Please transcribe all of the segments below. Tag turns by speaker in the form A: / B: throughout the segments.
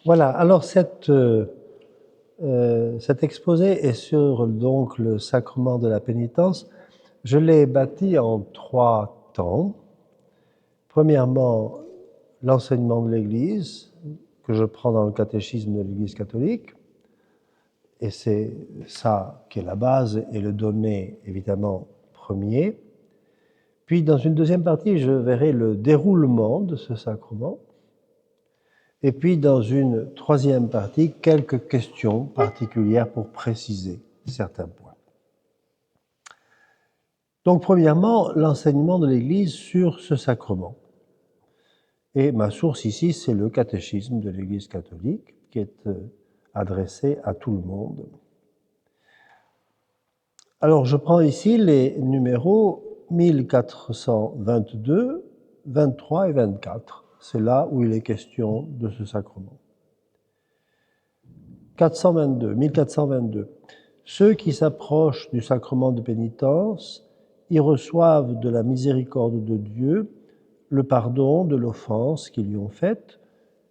A: Voilà, alors cet exposé est sur donc le sacrement de la pénitence. Je l'ai bâti en 3 temps. Premièrement, l'enseignement de l'Église, que je prends dans le catéchisme de l'Église catholique, et c'est ça qui est la base et le donné évidemment premier. Puis dans une deuxième partie, je verrai le déroulement de ce sacrement. Et puis, dans une troisième partie, quelques questions particulières pour préciser certains points. Donc, premièrement, l'enseignement de l'Église sur ce sacrement. Et ma source ici, c'est le catéchisme de l'Église catholique, qui est adressé à tout le monde. Alors, je prends ici les numéros 1422, 23 et 24. C'est là où il est question de ce sacrement. 1422. Ceux qui s'approchent du sacrement de pénitence y reçoivent de la miséricorde de Dieu le pardon de l'offense qu'ils lui ont faite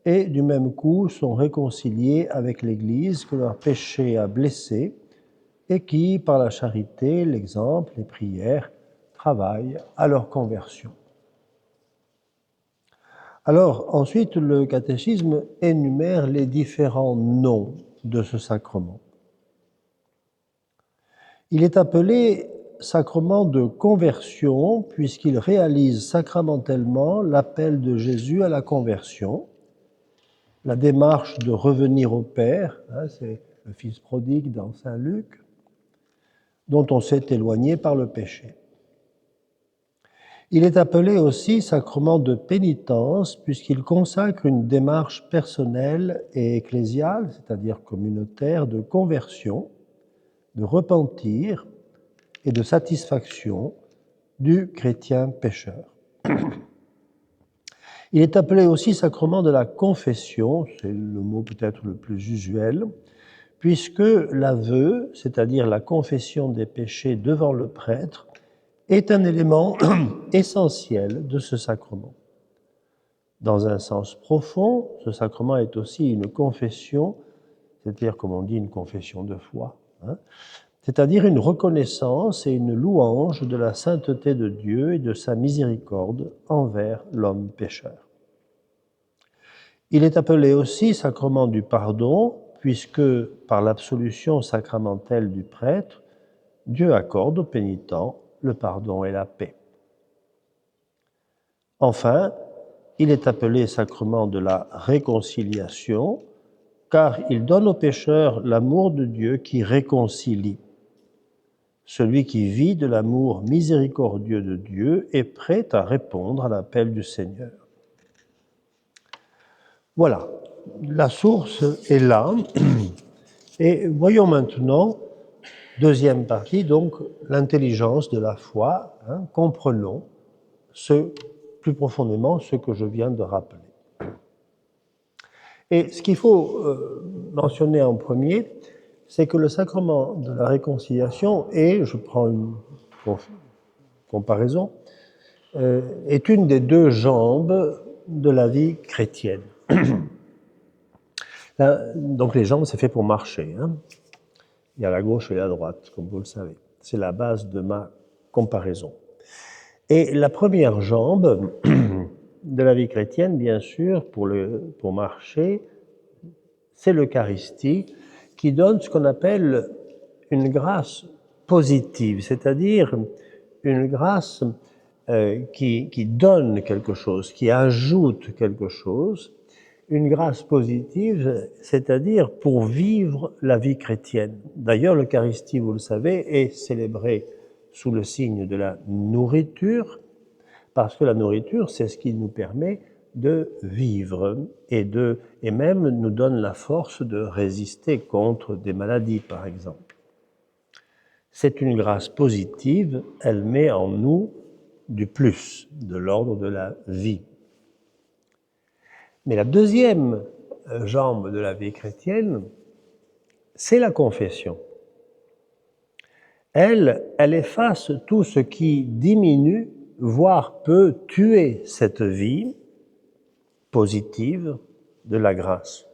A: et du même coup sont réconciliés avec l'Église que leur péché a blessée et qui, par la charité, l'exemple, les prières, travaillent à leur conversion. Alors, ensuite, le catéchisme énumère les différents noms de ce sacrement. Il est appelé sacrement de conversion puisqu'il réalise sacramentellement l'appel de Jésus à la conversion, la démarche de revenir au Père, c'est le Fils prodigue dans Saint Luc, dont on s'est éloigné par le péché. Il est appelé aussi sacrement de pénitence puisqu'il consacre une démarche personnelle et ecclésiale, c'est-à-dire communautaire, de conversion, de repentir et de satisfaction du chrétien pécheur. Il est appelé aussi sacrement de la confession, c'est le mot peut-être le plus usuel, puisque l'aveu, c'est-à-dire la confession des péchés devant le prêtre, est un élément essentiel de ce sacrement. Dans un sens profond, ce sacrement est aussi une confession, c'est-à-dire, comme on dit, une confession de foi, c'est-à-dire une reconnaissance et une louange de la sainteté de Dieu et de sa miséricorde envers l'homme pécheur. Il est appelé aussi sacrement du pardon, puisque par l'absolution sacramentelle du prêtre, Dieu accorde aux pénitents le pardon et la paix. Enfin, il est appelé sacrement de la réconciliation, car il donne aux pécheurs l'amour de Dieu qui réconcilie. Celui qui vit de l'amour miséricordieux de Dieu est prêt à répondre à l'appel du Seigneur. Voilà, la source est là. Et voyons maintenant, deuxième partie, donc l'intelligence de la foi. Comprenons plus profondément ce que je viens de rappeler. Et ce qu'il faut mentionner en premier, c'est que le sacrement de la réconciliation est, je prends une comparaison, est une des deux jambes de la vie chrétienne. Donc les jambes, c'est fait pour marcher. Il y a la gauche et la droite, comme vous le savez. C'est la base de ma comparaison. Et la première jambe de la vie chrétienne, bien sûr, pour marcher, c'est l'Eucharistie, qui donne ce qu'on appelle une grâce positive, c'est-à-dire une grâce qui donne quelque chose, qui ajoute quelque chose, une grâce positive, c'est-à-dire pour vivre la vie chrétienne. D'ailleurs, l'Eucharistie, vous le savez, est célébrée sous le signe de la nourriture, parce que la nourriture, c'est ce qui nous permet de vivre et même nous donne la force de résister contre des maladies, par exemple. C'est une grâce positive, elle met en nous du plus, de l'ordre de la vie. Mais la deuxième jambe de la vie chrétienne, c'est la confession. Elle efface tout ce qui diminue, voire peut tuer cette vie positive de la grâce.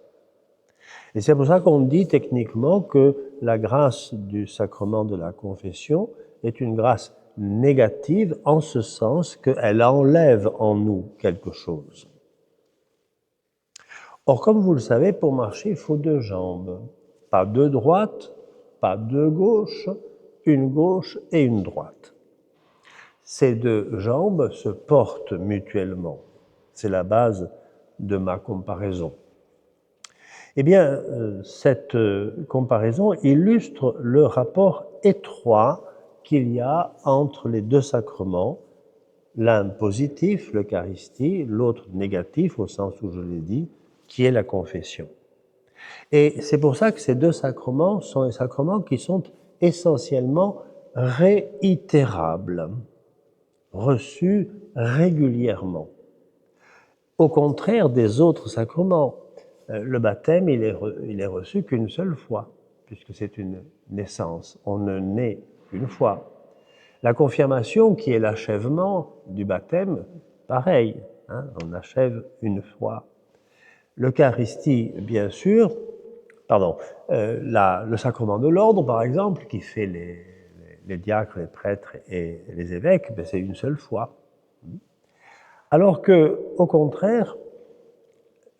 A: Et c'est pour ça qu'on dit techniquement que la grâce du sacrement de la confession est une grâce négative en ce sens qu'elle enlève en nous quelque chose. Or, comme vous le savez, pour marcher, il faut deux jambes. Pas deux droites, pas deux gauches, une gauche et une droite. Ces deux jambes se portent mutuellement. C'est la base de ma comparaison. Eh bien, cette comparaison illustre le rapport étroit qu'il y a entre les deux sacrements, l'un positif, l'Eucharistie, l'autre négatif, au sens où je l'ai dit, qui est la confession. Et c'est pour ça que ces deux sacrements sont des sacrements qui sont essentiellement réitérables, reçus régulièrement. Au contraire des autres sacrements, le baptême, il est reçu qu'une seule fois, puisque c'est une naissance. On ne naît qu'une fois. La confirmation, qui est l'achèvement du baptême, pareil, hein, on achève une fois. L'Eucharistie, bien sûr, le sacrement de l'ordre, par exemple, qui fait les diacres, les prêtres et les évêques, ben c'est une seule fois. Alors que, au contraire,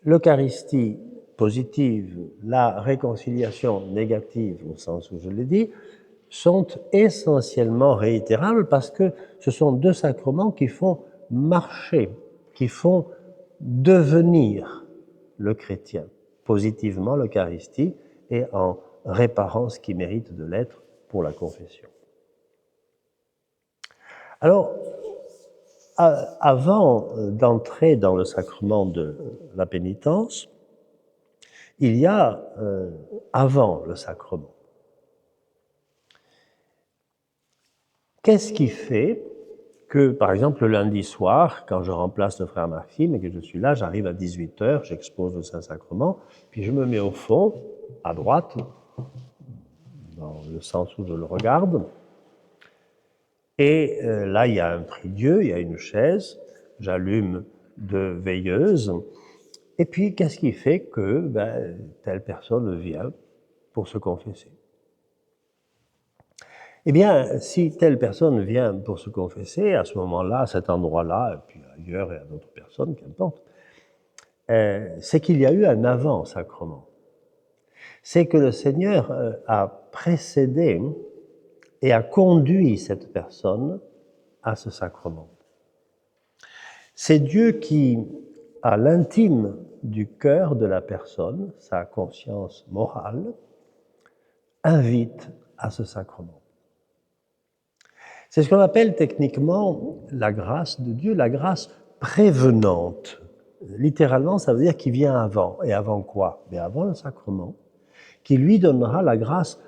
A: l'Eucharistie positive, la réconciliation négative, au sens où je l'ai dit, sont essentiellement réitérables parce que ce sont deux sacrements qui font marcher, qui font devenir le chrétien, positivement l'Eucharistie et en réparant ce qui mérite de l'être pour la confession. Alors, avant d'entrer dans le sacrement de la pénitence, il y a avant le sacrement. Qu'est-ce qui fait que, par exemple, le lundi soir, quand je remplace le frère Maxime et que je suis là, j'arrive à 18h, j'expose le Saint-Sacrement, puis je me mets au fond, à droite, dans le sens où je le regarde, et là, il y a un prie-dieu, il y a une chaise, j'allume deux veilleuses, et puis qu'est-ce qui fait que telle personne vient pour se confesser? Eh bien, si telle personne vient pour se confesser, à ce moment-là, à cet endroit-là, et puis ailleurs et à d'autres personnes, qu'importe, c'est qu'il y a eu un avant-sacrement. C'est que le Seigneur a précédé et a conduit cette personne à ce sacrement. C'est Dieu qui, à l'intime du cœur de la personne, sa conscience morale, invite à ce sacrement. C'est ce qu'on appelle techniquement la grâce de Dieu, la grâce prévenante. Littéralement, ça veut dire qui vient avant. Et avant quoi? Mais avant le sacrement, qui lui donnera la grâce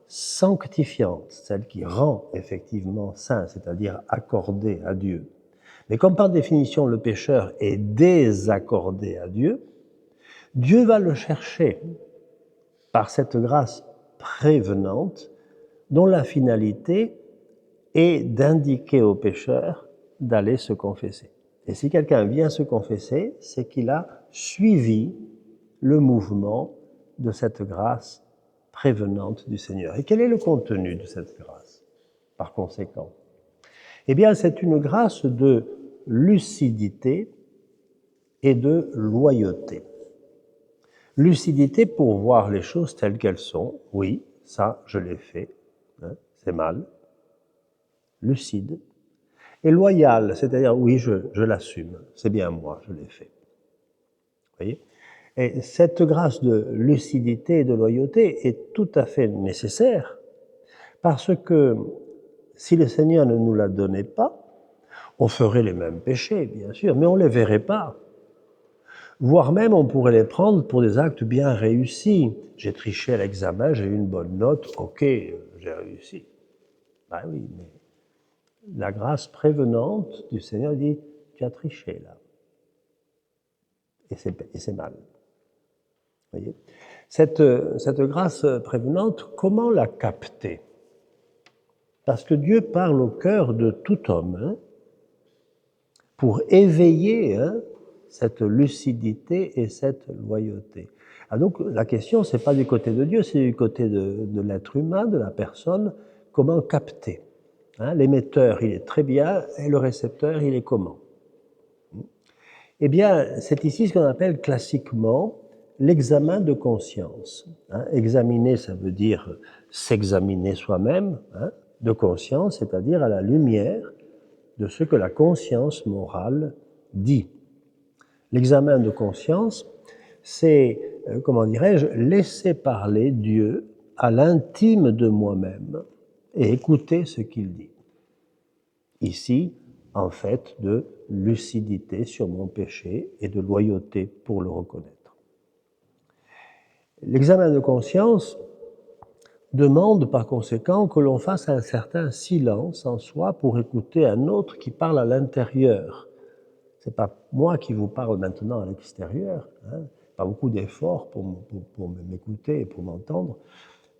A: sanctifiante, celle qui rend effectivement saint, c'est-à-dire accordé à Dieu. Mais comme par définition le pécheur est désaccordé à Dieu, Dieu va le chercher par cette grâce prévenante dont la finalité est d'indiquer au pécheur d'aller se confesser. Et si quelqu'un vient se confesser, c'est qu'il a suivi le mouvement de cette grâce prévenante du Seigneur. Et quel est le contenu de cette grâce, par conséquent? Eh bien, c'est une grâce de lucidité et de loyauté. Lucidité pour voir les choses telles qu'elles sont. Oui, ça, je l'ai fait, hein, c'est mal. Lucide. Et loyal, c'est-à-dire, oui, je l'assume, c'est bien moi, je l'ai fait. Vous voyez? Et cette grâce de lucidité et de loyauté est tout à fait nécessaire, parce que si le Seigneur ne nous la donnait pas, on ferait les mêmes péchés, bien sûr, mais on ne les verrait pas. Voire même, on pourrait les prendre pour des actes bien réussis. J'ai triché à l'examen, j'ai eu une bonne note, ok, j'ai réussi. Ben oui, mais la grâce prévenante du Seigneur dit, tu as triché là. Et c'est mal. Vous voyez? Cette grâce prévenante, comment la capter? Parce que Dieu parle au cœur de tout homme, hein, pour éveiller cette lucidité et cette loyauté. Ah donc la question, ce n'est pas du côté de Dieu, c'est du côté de l'être humain, de la personne, comment capter. Hein, l'émetteur, il est très bien, et le récepteur, il est comment? Eh bien, c'est ici ce qu'on appelle classiquement l'examen de conscience. Hein, examiner, ça veut dire s'examiner soi-même, hein, de conscience, c'est-à-dire à la lumière de ce que la conscience morale dit. L'examen de conscience, c'est, comment dirais-je, laisser parler Dieu à l'intime de moi-même et écouter ce qu'il dit. Ici, en fait, de lucidité sur mon péché et de loyauté pour le reconnaître. L'examen de conscience demande par conséquent que l'on fasse un certain silence en soi pour écouter un autre qui parle à l'intérieur. Ce n'est pas moi qui vous parle maintenant à l'extérieur, hein, pas beaucoup d'efforts pour m'écouter et pour m'entendre,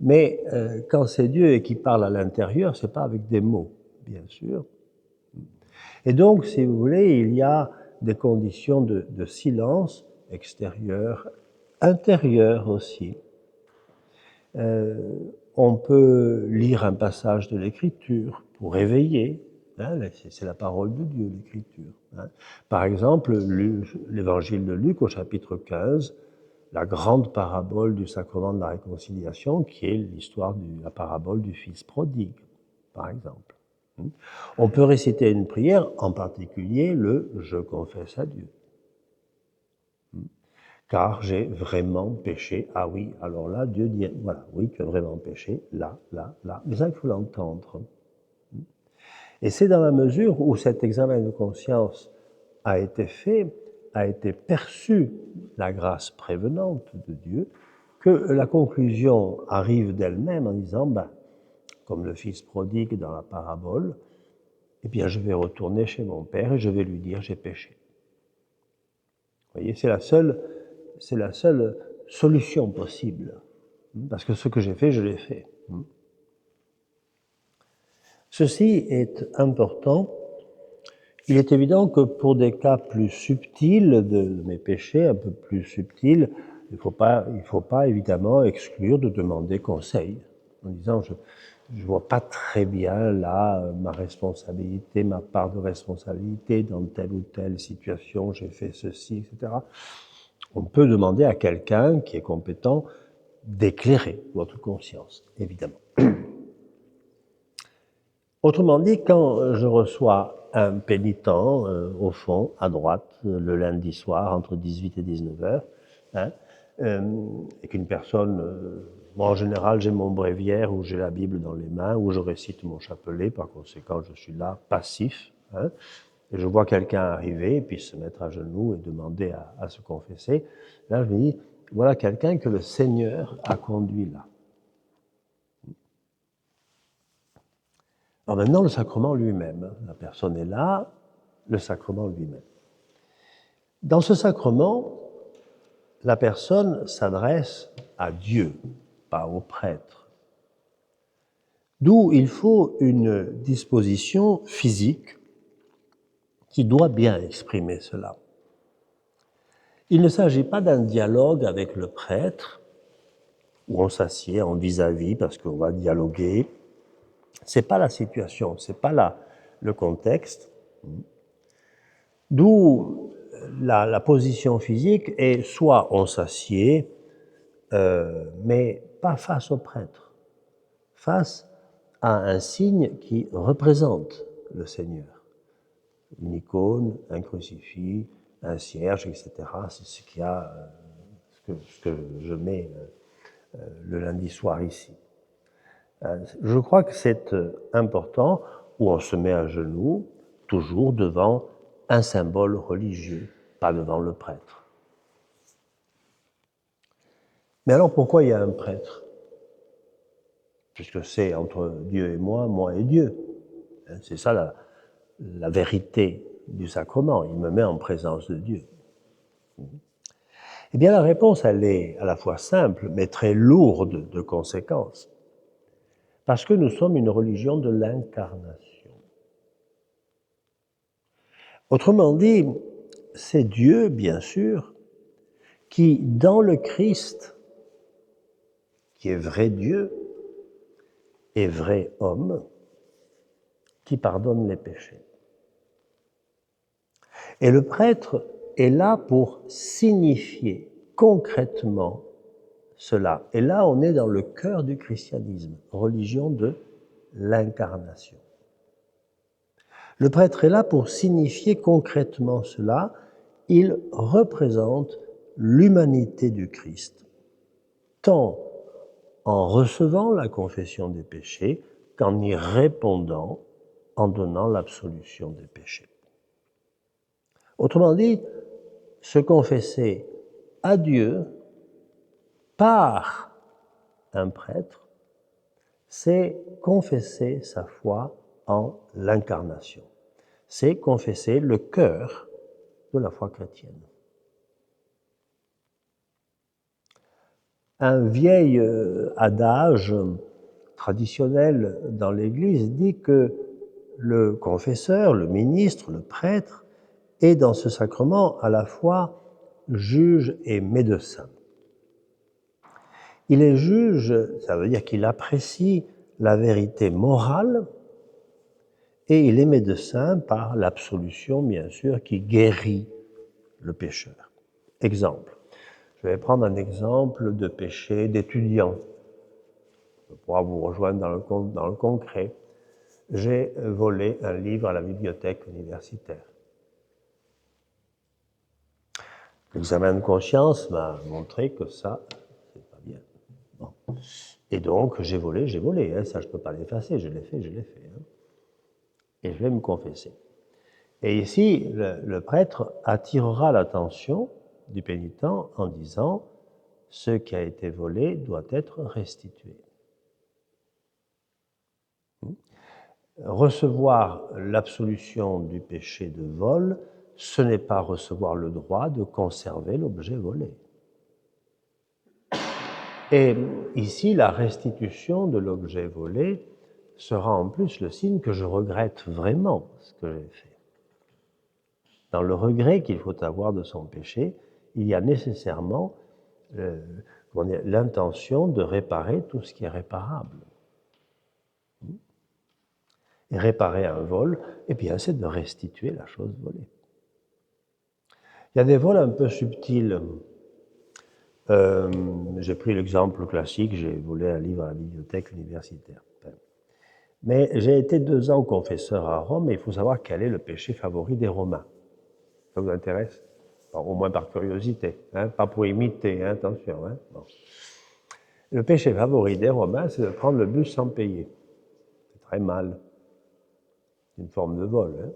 A: mais quand c'est Dieu qui parle à l'intérieur, ce n'est pas avec des mots, bien sûr. Et donc, si vous voulez, il y a des conditions de silence extérieur, intérieur aussi. On peut lire un passage de l'Écriture pour éveiller. Hein, c'est la parole de Dieu, l'Écriture. Hein. Par exemple, l'Évangile de Luc au chapitre 15, la grande parabole du sacrement de la réconciliation, qui est l'histoire de la parabole du fils prodigue, par exemple. On peut réciter une prière, en particulier le « Je confesse à Dieu ». Car j'ai vraiment péché. Ah oui, alors là, Dieu dit, voilà, oui, tu as vraiment péché, là, là, là. Mais ça, il faut l'entendre. Et c'est dans la mesure où cet examen de conscience a été fait, a été perçu, la grâce prévenante de Dieu, que la conclusion arrive d'elle-même en disant, ben, comme le fils prodigue dans la parabole, eh bien, je vais retourner chez mon père et je vais lui dire, j'ai péché. Vous voyez, c'est la seule solution possible. Parce que ce que j'ai fait, je l'ai fait. Ceci est important. Il est évident que pour des cas plus subtils de mes péchés, un peu plus subtils, il ne faut pas évidemment exclure de demander conseil, en disant je ne vois pas très bien là ma responsabilité, ma part de responsabilité dans telle ou telle situation, j'ai fait ceci, etc. On peut demander à quelqu'un qui est compétent d'éclairer votre conscience, évidemment. Autrement dit, quand je reçois un pénitent, au fond, à droite, le lundi soir, entre 18 et 19 heures, hein, et qu'une personne, moi en général j'ai mon bréviaire où j'ai la Bible dans les mains, où je récite mon chapelet, par conséquent je suis là, passif, hein, et je vois quelqu'un arriver, et puis se mettre à genoux et demander à se confesser, là je me dis, voilà quelqu'un que le Seigneur a conduit là. Alors maintenant, le sacrement lui-même, la personne est là, le sacrement lui-même. Dans ce sacrement, la personne s'adresse à Dieu, pas au prêtre. D'où il faut une disposition physique qui doit bien exprimer cela. Il ne s'agit pas d'un dialogue avec le prêtre, où on s'assied en vis-à-vis parce qu'on va dialoguer. C'est pas la situation, c'est pas le contexte. D'où la position physique est soit on s'assied, mais pas face au prêtre, face à un signe qui représente le Seigneur. Une icône, un crucifix, un cierge, etc. C'est ce qu'il y a, ce que je mets le lundi soir ici. Je crois que c'est important, où on se met à genoux, toujours devant un symbole religieux, pas devant le prêtre. Mais alors pourquoi il y a un prêtre? Puisque c'est entre Dieu et moi et Dieu. C'est ça la vérité du sacrement. Il me met en présence de Dieu. Eh bien la réponse, elle est à la fois simple, mais très lourde de conséquences. Parce que nous sommes une religion de l'incarnation. Autrement dit, c'est Dieu, bien sûr, qui, dans le Christ, qui est vrai Dieu et vrai homme, qui pardonne les péchés. Et le prêtre est là pour signifier concrètement cela. Et là, on est dans le cœur du christianisme, religion de l'incarnation. Le prêtre est là pour signifier concrètement cela. Il représente l'humanité du Christ, tant en recevant la confession des péchés qu'en y répondant en donnant l'absolution des péchés. Autrement dit, se confesser à Dieu par un prêtre, c'est confesser sa foi en l'incarnation. C'est confesser le cœur de la foi chrétienne. Un vieil adage traditionnel dans l'Église dit que le confesseur, le ministre, le prêtre, est dans ce sacrement à la fois juge et médecin. Il est juge, ça veut dire qu'il apprécie la vérité morale, et il est médecin par l'absolution, bien sûr, qui guérit le pécheur. Exemple. Je vais prendre un exemple de péché d'étudiant. Je pourrai vous rejoindre dans le concret. J'ai volé un livre à la bibliothèque universitaire. L'examen de conscience m'a montré que ça, c'est pas bien. Bon. Et donc, j'ai volé, hein. Ça je ne peux pas l'effacer, je l'ai fait. Hein. Et je vais me confesser. Et ici, le prêtre attirera l'attention du pénitent en disant « ce qui a été volé doit être restitué ». Recevoir l'absolution du péché de vol, ce n'est pas recevoir le droit de conserver l'objet volé. Et ici, la restitution de l'objet volé sera en plus le signe que je regrette vraiment ce que j'ai fait. Dans le regret qu'il faut avoir de son péché, il y a nécessairement l'intention de réparer tout ce qui est réparable. Et réparer un vol, eh bien, c'est de restituer la chose volée. Il y a des vols un peu subtils. J'ai pris l'exemple classique, j'ai volé un livre à la bibliothèque universitaire. Mais j'ai été 2 ans confesseur à Rome et il faut savoir quel est le péché favori des Romains. Ça vous intéresse? Bon, au moins par curiosité, hein, pas pour imiter, hein, attention. Hein, bon. Le péché favori des Romains, c'est de prendre le bus sans payer. C'est très mal. C'est une forme de vol. Hein.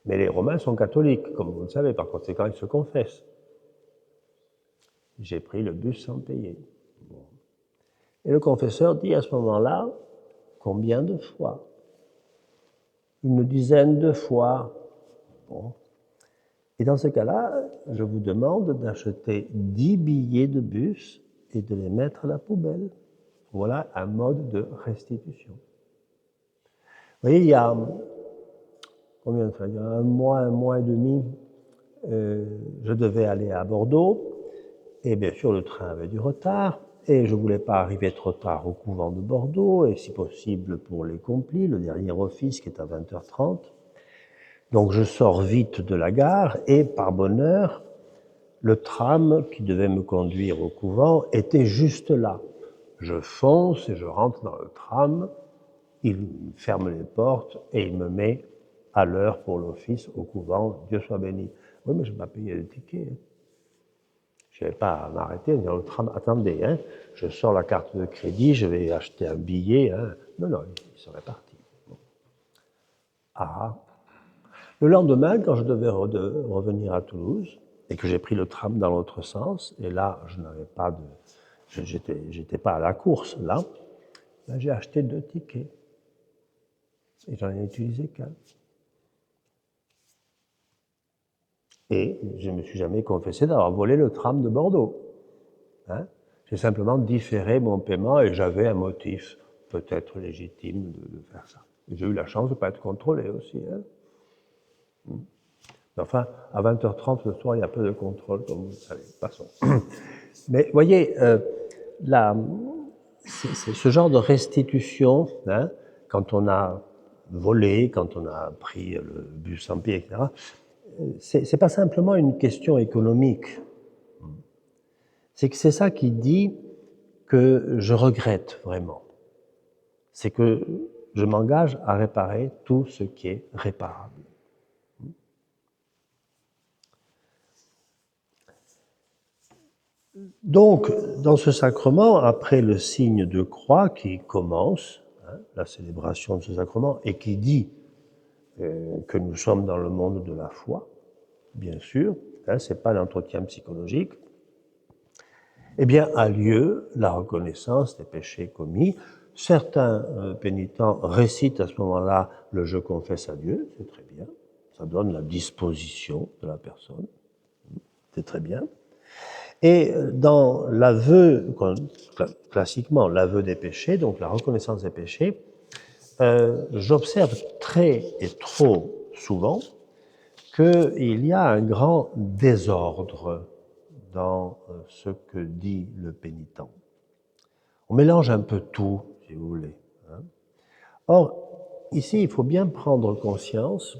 A: Mais les Romains sont catholiques, comme vous le savez, par conséquent, ils se confessent. J'ai pris le bus sans payer. Bon. Et le confesseur dit à ce moment-là, combien de fois? Une dizaine de fois. Bon. Et dans ce cas-là, je vous demande d'acheter 10 billets de bus et de les mettre à la poubelle. Voilà un mode de restitution. Vous voyez, il y a combien de fois? Il y a un mois et demi, je devais aller à Bordeaux. Et bien sûr, le train avait du retard. Et je ne voulais pas arriver trop tard au couvent de Bordeaux, et si possible pour les complis, le dernier office qui est à 20h30. Donc je sors vite de la gare, et par bonheur, le tram qui devait me conduire au couvent était juste là. Je fonce et je rentre dans le tram, il ferme les portes et il me met à l'heure pour l'office au couvent, Dieu soit béni. Oui, mais je n'ai pas payé le ticket. Je ne vais pas m'arrêter, dans le tram, attendez, hein, je sors la carte de crédit, je vais acheter un billet. Hein. Non, il serait parti. Bon. Ah. Le lendemain, quand je devais revenir à Toulouse, et que j'ai pris le tram dans l'autre sens, et là, je n'avais pas de... J'étais pas à la course, là, ben, j'ai acheté 2 tickets. Et j'en ai utilisé qu'un. Et je ne me suis jamais confessé d'avoir volé le tram de Bordeaux. Hein? J'ai simplement différé mon paiement et j'avais un motif peut-être légitime de faire ça. J'ai eu la chance de ne pas être contrôlé aussi. Hein? Enfin, à 20h30 le soir, il y a peu de contrôle, comme vous le savez. Passons. Mais voyez, c'est ce genre de restitution, hein, quand on a volé, quand on a pris le bus en pied, etc., c'est pas simplement une question économique. C'est que c'est ça qui dit que je regrette vraiment. C'est que je m'engage à réparer tout ce qui est réparable. Donc, dans ce sacrement, après le signe de croix qui commence, hein, la célébration de ce sacrement, et qui dit que nous sommes dans le monde de la foi, bien sûr, hein, ce n'est pas l'entretien psychologique, eh bien, a lieu la reconnaissance des péchés commis. Certains pénitents récitent à ce moment-là le « Je confesse à Dieu », c'est très bien, ça donne la disposition de la personne, c'est très bien. Et dans l'aveu, classiquement l'aveu des péchés, donc la reconnaissance des péchés, j'observe très et trop souvent qu'il y a un grand désordre dans ce que dit le pénitent. On mélange un peu tout, si vous voulez. Or, ici, il faut bien prendre conscience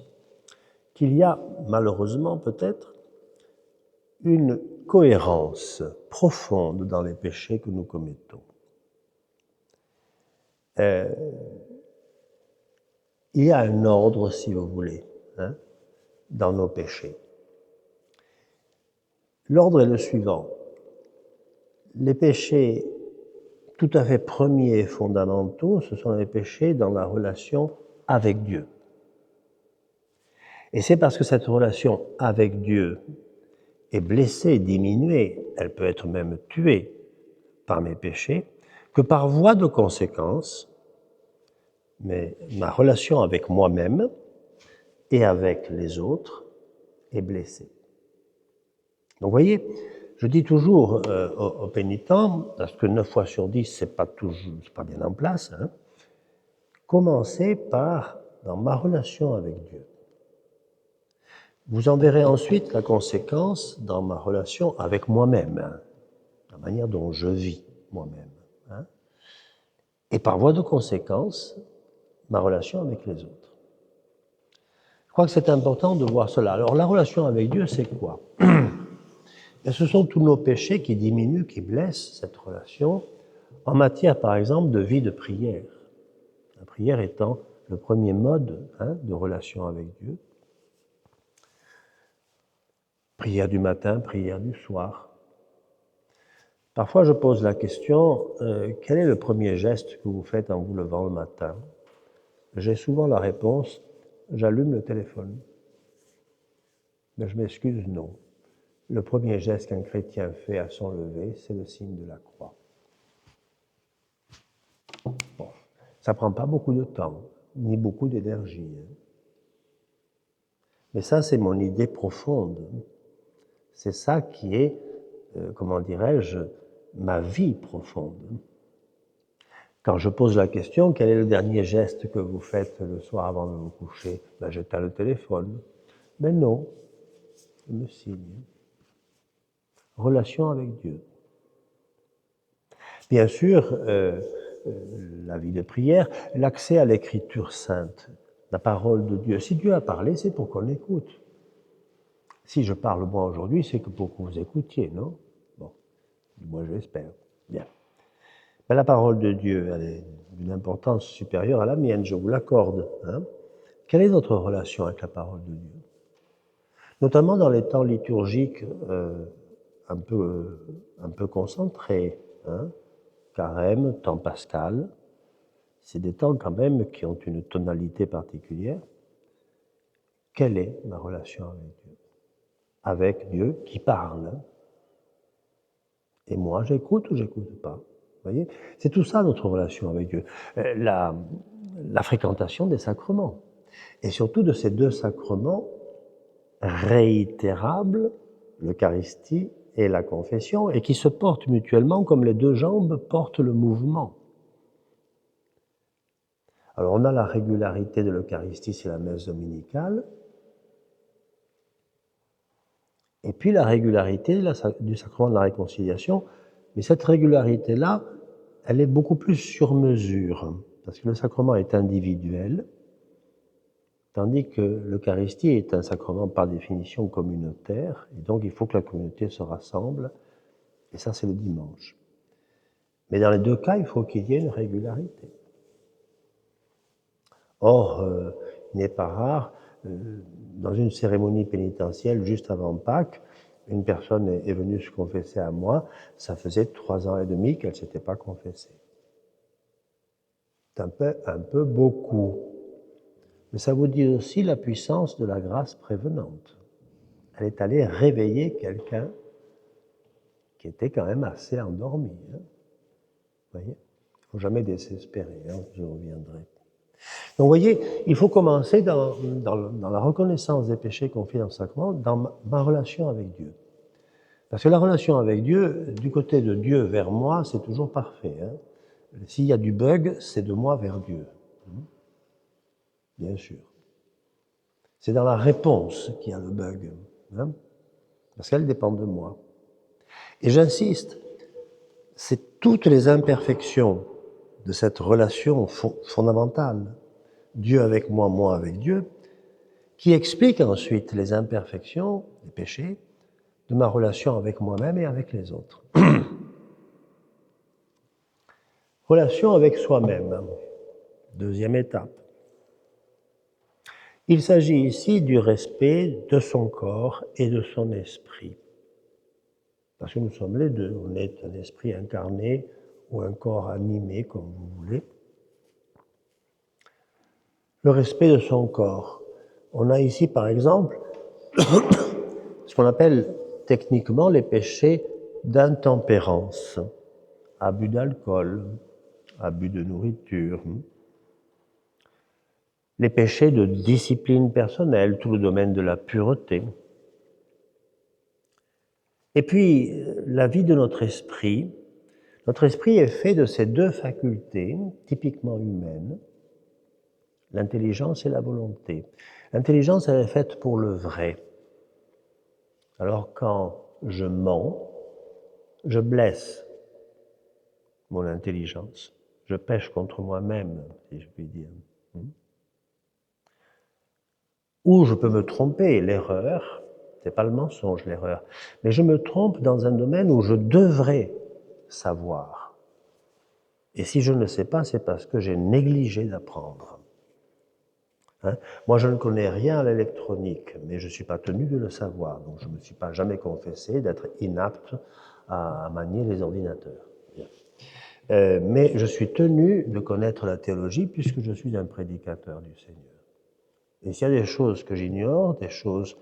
A: qu'il y a, malheureusement peut-être, une cohérence profonde dans les péchés que nous commettons. Il y a un ordre, si vous voulez, hein, dans nos péchés. L'ordre est le suivant. Les péchés tout à fait premiers et fondamentaux, ce sont les péchés dans la relation avec Dieu. Et c'est parce que cette relation avec Dieu est blessée, diminuée, elle peut être même tuée par mes péchés, que par voie de conséquence, mais ma relation avec moi-même et avec les autres est blessée. Donc vous voyez, je dis toujours aux pénitents, parce que 9 fois sur 10, c'est pas bien en place, hein, commencez par, dans ma relation avec Dieu. Vous en verrez ensuite la conséquence dans ma relation avec moi-même, hein, la manière dont je vis moi-même. Hein, et par voie de conséquence, ma relation avec les autres. Je crois que c'est important de voir cela. Alors la relation avec Dieu, c'est quoi? Et ce sont tous nos péchés qui diminuent, qui blessent cette relation, en matière, par exemple, de vie de prière. La prière étant le premier mode, hein, de relation avec Dieu. Prière du matin, prière du soir. Parfois, je pose la question, quel est le premier geste que vous faites en vous levant le matin? J'ai souvent la réponse, j'allume le téléphone. Mais je m'excuse, non. Le premier geste qu'un chrétien fait à son lever, c'est le signe de la croix. Bon, ça ne prend pas beaucoup de temps, ni beaucoup d'énergie. Mais ça, c'est mon idée profonde. C'est ça qui est, comment dirais-je, ma vie profonde. Quand je pose la question, quel est le dernier geste que vous faites le soir avant de vous coucher? Ben, j'éteins le téléphone. Mais non, je me signe. Relation avec Dieu. Bien sûr, la vie de prière, l'accès à l'écriture sainte, la parole de Dieu. Si Dieu a parlé, c'est pour qu'on écoute. Si je parle moi aujourd'hui, c'est que pour que vous écoutiez, non? Bon, moi je l'espère. Bien. Mais la parole de Dieu, elle est d'une importance supérieure à la mienne, je vous l'accorde. Hein? Quelle est notre relation avec la parole de Dieu? Notamment dans les temps liturgiques un peu concentrés, hein? Carême, temps pascal, c'est des temps quand même qui ont une tonalité particulière. Quelle est ma relation avec Dieu? Avec Dieu qui parle. Et moi, j'écoute ou j'écoute pas? Vous voyez? C'est tout ça notre relation avec Dieu. La fréquentation des sacrements. Et surtout de ces deux sacrements réitérables, l'Eucharistie et la confession, et qui se portent mutuellement comme les deux jambes portent le mouvement. Alors on a la régularité de l'Eucharistie, c'est la messe dominicale, Et puis la régularité du sacrement de la réconciliation, mais cette régularité-là, elle est beaucoup plus sur mesure, parce que le sacrement est individuel, tandis que l'Eucharistie est un sacrement par définition communautaire, et donc il faut que la communauté se rassemble, et ça c'est le dimanche. Mais dans les deux cas, il faut qu'il y ait une régularité. Or, il n'est pas rare, dans une cérémonie pénitentielle juste avant Pâques, une personne est venue se confesser à moi, ça faisait 3 ans et demi qu'elle ne s'était pas confessée. C'est un peu beaucoup. Mais ça vous dit aussi la puissance de la grâce prévenante. Elle est allée réveiller quelqu'un qui était quand même assez endormi. Hein. Vous voyez, il ne faut jamais désespérer, hein, je reviendrai. Donc vous voyez, il faut commencer dans la reconnaissance des péchés qu'on fait dans le sacrement, dans ma relation avec Dieu. Parce que la relation avec Dieu, du côté de Dieu vers moi, c'est toujours parfait. Hein. S'il y a du bug, c'est de moi vers Dieu. Bien sûr. C'est dans la réponse qu'il y a le bug. Hein, parce qu'elle dépend de moi. Et j'insiste, c'est toutes les imperfections de cette relation fondamentale, Dieu avec moi, moi avec Dieu, qui expliquent ensuite les imperfections, les péchés, de ma relation avec moi-même et avec les autres. Relation avec soi-même, deuxième étape. Il s'agit ici du respect de son corps et de son esprit. Parce que nous sommes les deux, on est un esprit incarné ou un corps animé, comme vous voulez. Le respect de son corps. On a ici, par exemple, ce qu'on appelle techniquement les péchés d'intempérance. Abus d'alcool, abus de nourriture. Les péchés de discipline personnelle, tout le domaine de la pureté. Et puis, la vie de notre esprit. Notre esprit est fait de ces deux facultés, typiquement humaines, l'intelligence et la volonté. L'intelligence, elle est faite pour le vrai. Alors quand je mens, je blesse mon intelligence. Je pêche contre moi-même, si je puis dire. Ou je peux me tromper, l'erreur, c'est pas le mensonge, l'erreur, mais je me trompe dans un domaine où je devrais savoir. Et si je ne le sais pas, c'est parce que j'ai négligé d'apprendre. Hein? Moi, je ne connais rien à l'électronique, mais je ne suis pas tenu de le savoir. Donc, je ne me suis pas jamais confessé d'être inapte à manier les ordinateurs. Mais je suis tenu de connaître la théologie puisque je suis un prédicateur du Seigneur. Et s'il y a des choses que j'ignore, des choses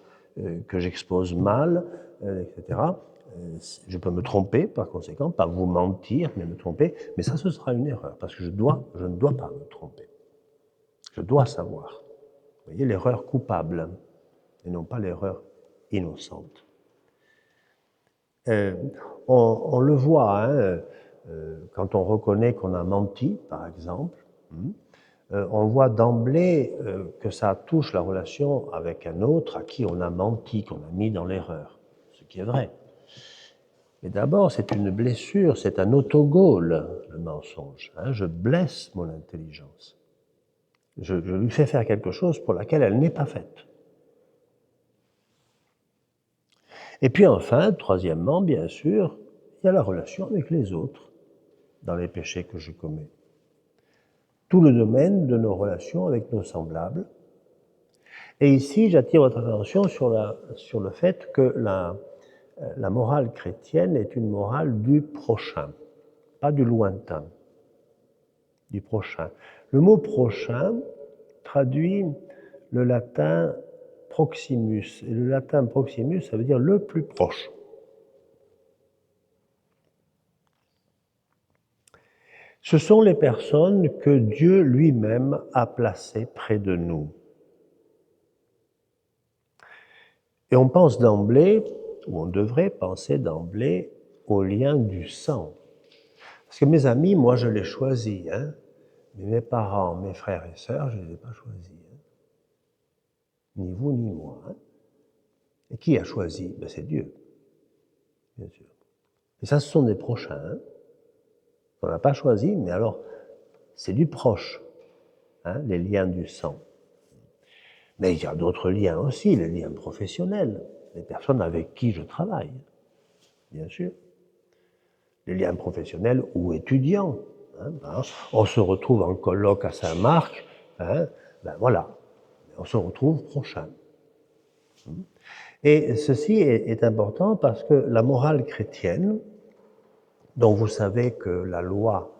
A: que j'expose mal, etc., je peux me tromper par conséquent, pas vous mentir, mais me tromper, mais ça, ce sera une erreur, parce que je ne dois pas me tromper. Je dois savoir. Vous voyez, l'erreur coupable, et non pas l'erreur innocente. On le voit, hein, quand on reconnaît qu'on a menti, par exemple, on voit d'emblée que ça touche la relation avec un autre à qui on a menti, qu'on a mis dans l'erreur, ce qui est vrai. Mais d'abord, c'est une blessure, c'est un autogol, le mensonge. Hein, je blesse mon intelligence. Je lui fais faire quelque chose pour laquelle elle n'est pas faite. Et puis enfin, troisièmement, bien sûr, il y a la relation avec les autres dans les péchés que je commets. Tout le domaine de nos relations avec nos semblables. Et ici, j'attire votre attention sur le fait que la morale chrétienne est une morale du prochain, pas du lointain, du prochain. Le mot prochain traduit le latin proximus. Et le latin proximus, ça veut dire le plus proche. Ce sont les personnes que Dieu lui-même a placées près de nous. Et on pense d'emblée, ou on devrait penser d'emblée, au lien du sang. Parce que mes amis, moi je les choisis, hein? Mais mes parents, mes frères et sœurs, je ne les ai pas choisis. Hein? Ni vous, ni moi. Hein? Et qui a choisi? Ben, c'est Dieu, bien sûr. Et ça, ce sont des prochains. Hein. On n'a pas choisi, mais alors, c'est du proche, hein, les liens du sang. Mais il y a d'autres liens aussi, les liens professionnels, les personnes avec qui je travaille, bien sûr. Les liens professionnels ou étudiants. Hein, on se retrouve en colloque à Saint-Marc, hein, ben voilà, on se retrouve prochain. Et ceci est important parce que la morale chrétienne, dont vous savez que la loi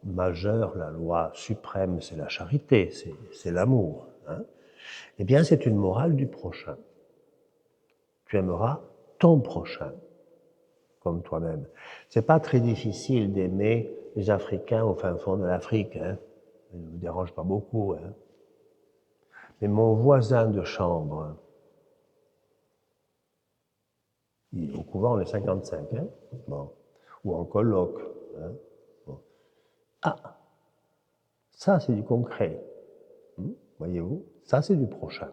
A: majeure, la loi suprême, c'est la charité, c'est l'amour, hein, eh bien c'est une morale du prochain. Tu aimeras ton prochain comme toi-même. C'est pas très difficile d'aimer les Africains au fin fond de l'Afrique, hein. Ça ne me dérange pas beaucoup, hein. Mais mon voisin de chambre, au couvent, on est 55, hein, bon, ou en colloque, hein, bon. Ah, ça c'est du concret, voyez-vous, ça c'est du prochain.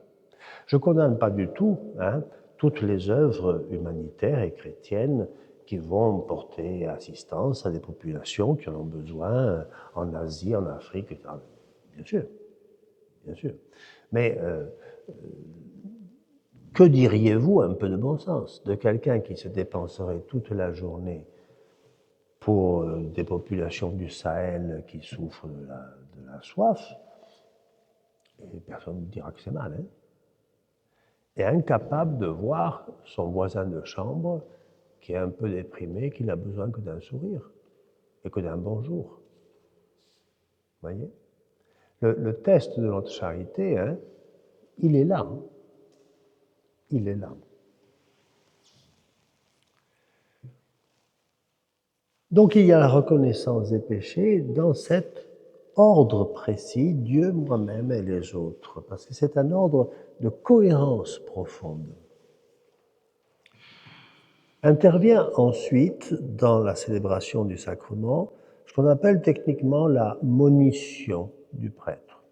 A: Je ne condamne pas du tout, hein, toutes les œuvres humanitaires et chrétiennes qui vont porter assistance à des populations qui en ont besoin en Asie, en Afrique, etc. Bien sûr, bien sûr. Mais que diriez-vous, un peu de bon sens, de quelqu'un qui se dépenserait toute la journée pour des populations du Sahel qui souffrent de la soif, et personne ne dira que c'est mal, hein, et incapable de voir son voisin de chambre qui est un peu déprimé, qui n'a besoin que d'un sourire et que d'un bonjour. Vous voyez? Le test de notre charité, hein, il est là. Hein. Il est là. Donc il y a la reconnaissance des péchés dans cet ordre précis, Dieu, moi-même et les autres, parce que c'est un ordre de cohérence profonde. Intervient ensuite, dans la célébration du sacrement, ce qu'on appelle techniquement la monition du prêtre.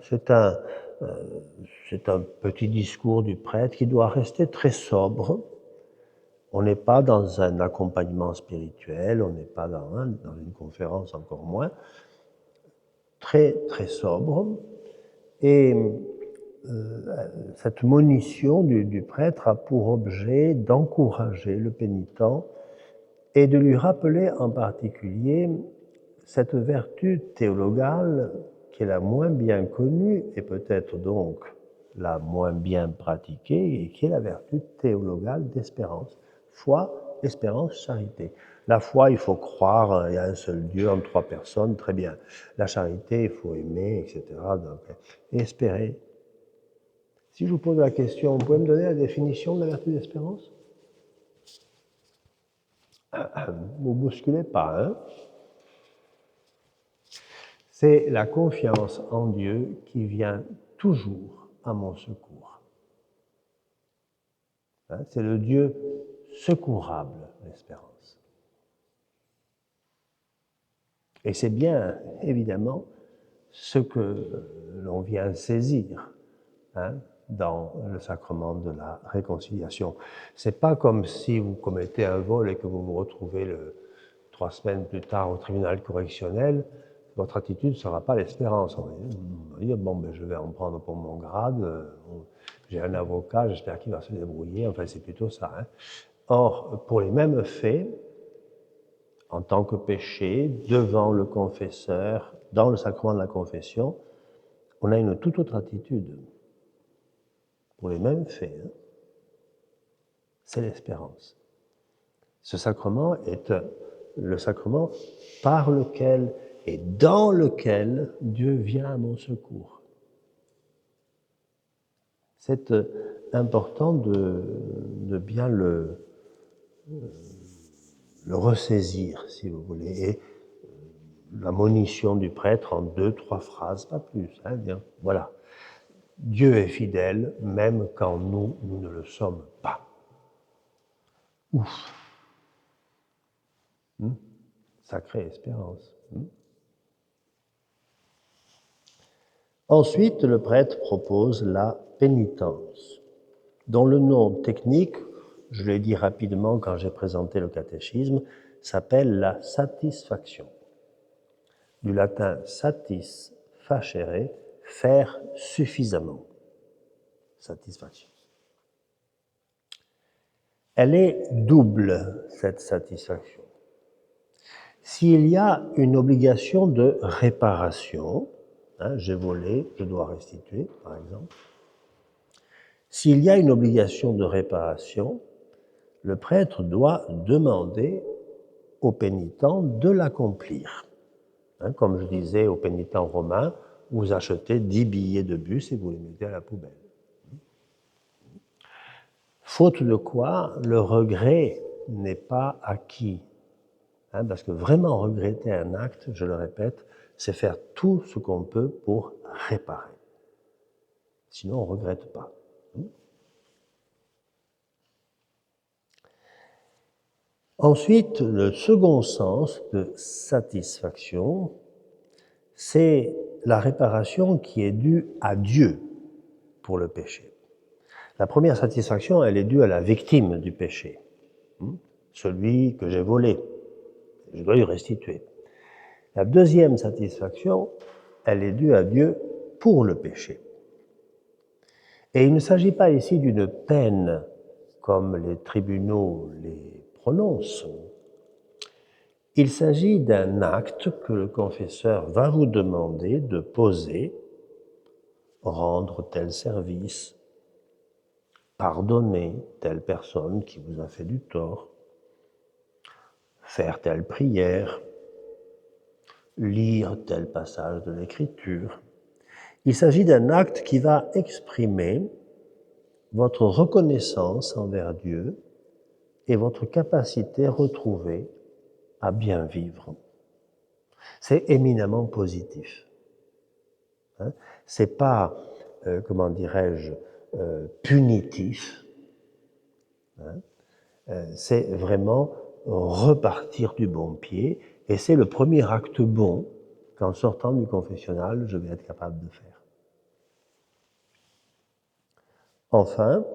A: C'est un petit discours du prêtre qui doit rester très sobre. On n'est pas dans un accompagnement spirituel, on n'est pas dans une conférence encore moins. Très, très sobre. Et cette monition du prêtre a pour objet d'encourager le pénitent et de lui rappeler en particulier cette vertu théologale qui est la moins bien connue et peut-être donc la moins bien pratiquée, et qui est la vertu théologale d'espérance. Foi, espérance, charité. La foi, il faut croire, il y a un seul Dieu en trois personnes, très bien. La charité, il faut aimer, etc. Donc, espérer. Si je vous pose la question, vous pouvez me donner la définition de la vertu d'espérance? Vous ne bousculez pas, hein? C'est la confiance en Dieu qui vient toujours à mon secours. C'est le Dieu secourable, l'espérance. Et c'est bien, évidemment, ce que l'on vient saisir dans le sacrement de la réconciliation. C'est pas comme si vous commettez un vol et que vous vous retrouvez 3 semaines plus tard au tribunal correctionnel. Votre attitude ne sera pas l'espérance. On va dire, bon, ben, je vais en prendre pour mon grade, j'ai un avocat, j'espère qu'il va se débrouiller, enfin c'est plutôt ça. Hein. Or, pour les mêmes faits, en tant que péché, devant le confesseur, dans le sacrement de la confession, on a une toute autre attitude. Pour les mêmes faits, hein. C'est l'espérance. Ce sacrement est le sacrement par lequel et dans lequel Dieu vient à mon secours. C'est important de bien le ressaisir, si vous voulez. Et la monition du prêtre en 2-3 phrases, pas plus. Hein, bien, voilà. Dieu est fidèle, même quand nous ne le sommes pas. Ouf. Sacrée espérance. Ensuite, le prêtre propose la pénitence. dont le nom technique, je l'ai dit rapidement quand j'ai présenté le catéchisme, s'appelle la satisfaction. Du latin satis facere, faire suffisamment. Satisfaction. Elle est double, cette satisfaction. S'il y a une obligation de réparation, j'ai volé, je dois restituer, par exemple. S'il y a une obligation de réparation, le prêtre doit demander au pénitent de l'accomplir. Comme je disais aux pénitents romains, vous achetez 10 billets de bus et vous les mettez à la poubelle. Faute de quoi, le regret n'est pas acquis. Parce que vraiment regretter un acte, je le répète, c'est faire tout ce qu'on peut pour réparer. Sinon, on ne regrette pas. Ensuite, le second sens de satisfaction, c'est la réparation qui est due à Dieu pour le péché. La première satisfaction, elle est due à la victime du péché, celui que j'ai volé. Je dois lui restituer. La deuxième satisfaction, elle est due à Dieu pour le péché. Et il ne s'agit pas ici d'une peine comme les tribunaux les prononcent. Il s'agit d'un acte que le confesseur va vous demander de poser, rendre tel service, pardonner telle personne qui vous a fait du tort, faire telle prière, lire tel passage de l'Écriture. Il s'agit d'un acte qui va exprimer votre reconnaissance envers Dieu et votre capacité retrouvée à bien vivre. C'est éminemment positif. C'est pas, comment dirais-je, punitif. C'est vraiment repartir du bon pied, et c'est le premier acte bon qu'en sortant du confessionnal, je vais être capable de faire. Enfin,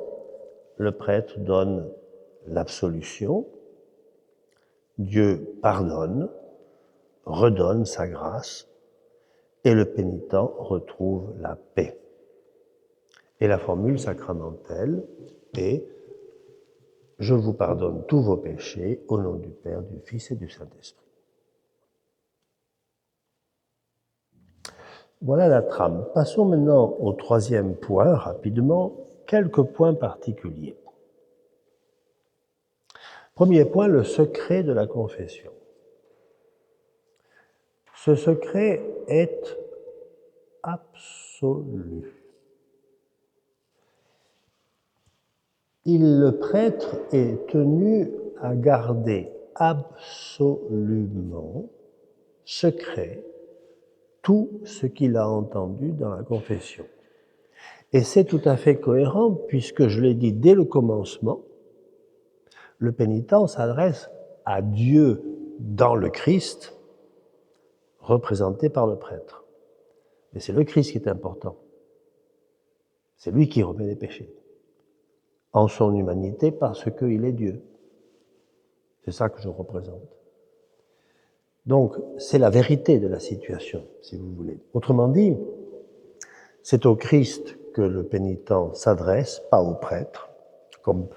A: le prêtre donne l'absolution, Dieu pardonne, redonne sa grâce, et le pénitent retrouve la paix. Et la formule sacramentelle est « Je vous pardonne tous vos péchés au nom du Père, du Fils et du Saint-Esprit ». Voilà la trame. Passons maintenant au troisième point, rapidement, quelques points particuliers. Premier point, le secret de la confession. Ce secret est absolu. Le prêtre est tenu à garder absolument secret tout ce qu'il a entendu dans la confession. Et c'est tout à fait cohérent puisque, je l'ai dit dès le commencement, le pénitent s'adresse à Dieu dans le Christ, représenté par le prêtre. Mais c'est le Christ qui est important. C'est lui qui remet les péchés, en son humanité parce qu'il est Dieu. C'est ça que je représente. Donc, c'est la vérité de la situation, si vous voulez. Autrement dit, c'est au Christ que le pénitent s'adresse, pas au prêtre, comme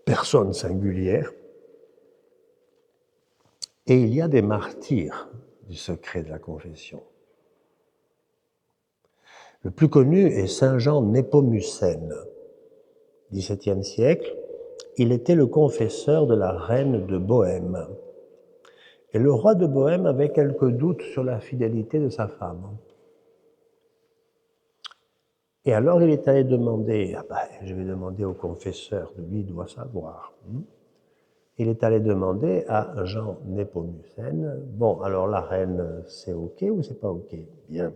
A: personne singulière. Et il y a des martyrs du secret de la confession. Le plus connu est saint Jean Népomucène, XVIIe siècle. Il était le confesseur de la reine de Bohême. Et le roi de Bohême avait quelques doutes sur la fidélité de sa femme. Et alors il est allé demander, je vais demander au confesseur, lui il doit savoir. Il est allé demander à Jean Népomucène, bon, alors la reine, c'est OK ou c'est pas OK? Bien.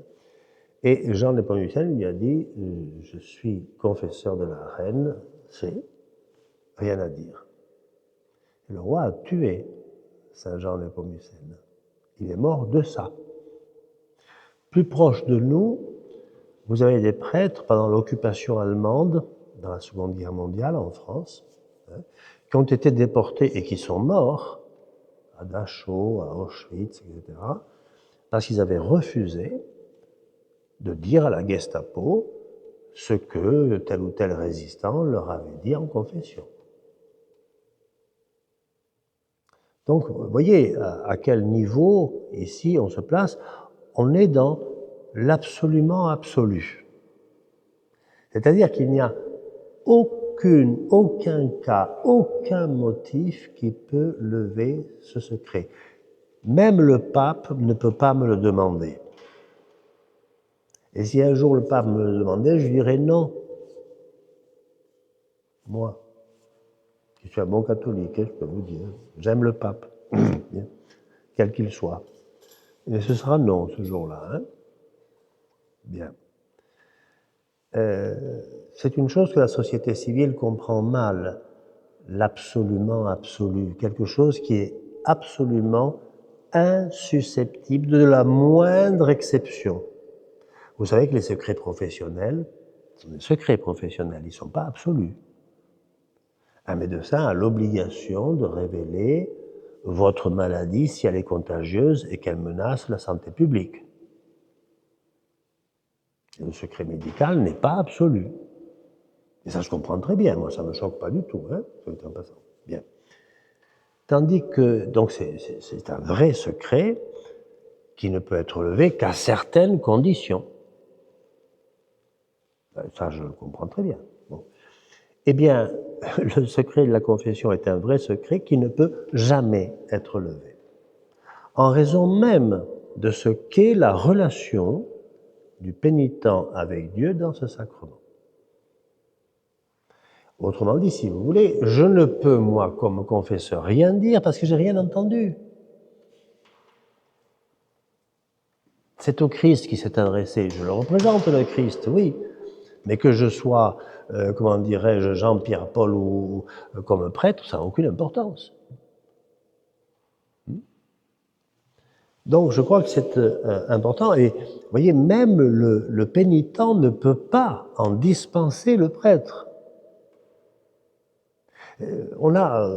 A: Et Jean Népomucène lui a dit, je suis confesseur de la reine, c'est rien à dire. Et le roi a tué saint Jean Népomucène. Il est mort de ça. Plus proche de nous, vous avez des prêtres pendant l'occupation allemande dans la Seconde Guerre mondiale en France, hein, qui ont été déportés et qui sont morts à Dachau, à Auschwitz, etc., parce qu'ils avaient refusé de dire à la Gestapo ce que tel ou tel résistant leur avait dit en confession. Donc, vous voyez à quel niveau, ici, on se place. On est dans l'absolument absolu. C'est-à-dire qu'il n'y a aucun cas, aucun motif qui peut lever ce secret. Même le pape ne peut pas me le demander. Et si un jour le pape me le demandait, je dirais non. Moi, qui suis un bon catholique, je peux vous dire, j'aime le pape, quel qu'il soit. Et ce sera non ce jour-là. Hein? Bien. C'est une chose que la société civile comprend mal, l'absolument absolu, quelque chose qui est absolument insusceptible de la moindre exception. Vous savez que les secrets professionnels sont des secrets professionnels, ils ne sont pas absolus. Un médecin a l'obligation de révéler votre maladie si elle est contagieuse et qu'elle menace la santé publique. Le secret médical n'est pas absolu. Et ça, je comprends très bien. Moi, ça ne me choque pas du tout, hein, en passant. Bien. Tandis que, donc, c'est un vrai secret qui ne peut être levé qu'à certaines conditions. Ça, je le comprends très bien. Bon. Eh bien, le secret de la confession est un vrai secret qui ne peut jamais être levé. En raison même de ce qu'est la relation du pénitent avec Dieu dans ce sacrement. Autrement dit, si vous voulez, je ne peux, moi, comme confesseur, rien dire parce que j'ai rien entendu. C'est au Christ qui s'est adressé. Je le représente, le Christ, oui. Mais que je sois, comment dirais-je, Jean-Pierre Paul ou comme prêtre, ça n'a aucune importance. Donc, je crois que c'est important. Et vous voyez, même le pénitent ne peut pas en dispenser le prêtre. On a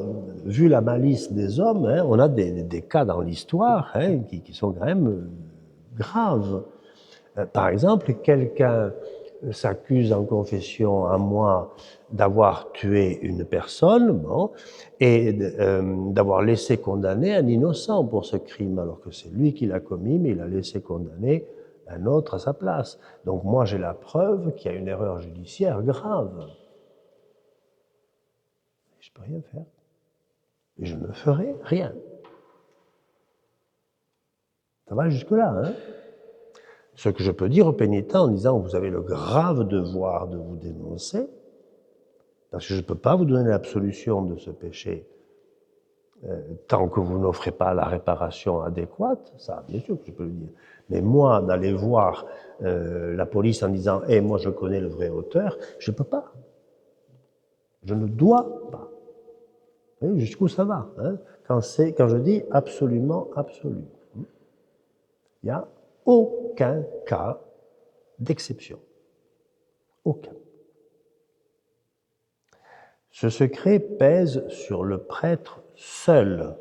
A: vu la malice des hommes, hein, on a des cas dans l'histoire hein, qui sont quand même graves. Par exemple, quelqu'un s'accuse en confession à moi d'avoir tué une personne bon, et d'avoir laissé condamner un innocent pour ce crime, alors que c'est lui qui l'a commis, mais il a laissé condamner un autre à sa place. Donc moi, j'ai la preuve qu'il y a une erreur judiciaire grave. Je ne peux rien faire. Et je ne ferai rien. Ça va jusque-là, hein? Ce que je peux dire au pénitent en disant « vous avez le grave devoir de vous dénoncer », parce que je ne peux pas vous donner l'absolution de ce péché tant que vous n'offrez pas la réparation adéquate, ça, bien sûr que je peux le dire. Mais moi, d'aller voir la police en disant « moi, je connais le vrai auteur », je ne peux pas. Je ne dois pas. Vous voyez jusqu'où ça va, hein, quand je dis absolument absolu. Il n'y a aucun cas d'exception. Aucun. Ce secret pèse sur le prêtre seul.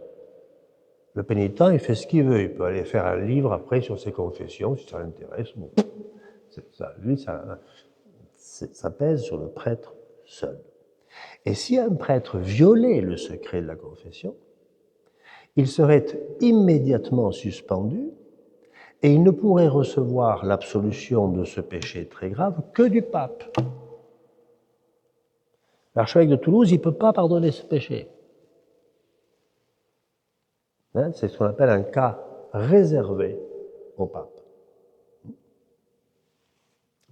A: Le pénitent, il fait ce qu'il veut. Il peut aller faire un livre après sur ses confessions, si ça l'intéresse. Bon, ça pèse sur le prêtre seul. Et si un prêtre violait le secret de la confession, il serait immédiatement suspendu et il ne pourrait recevoir l'absolution de ce péché très grave que du pape. L'archevêque de Toulouse, il ne peut pas pardonner ce péché. Hein, c'est ce qu'on appelle un cas réservé au pape.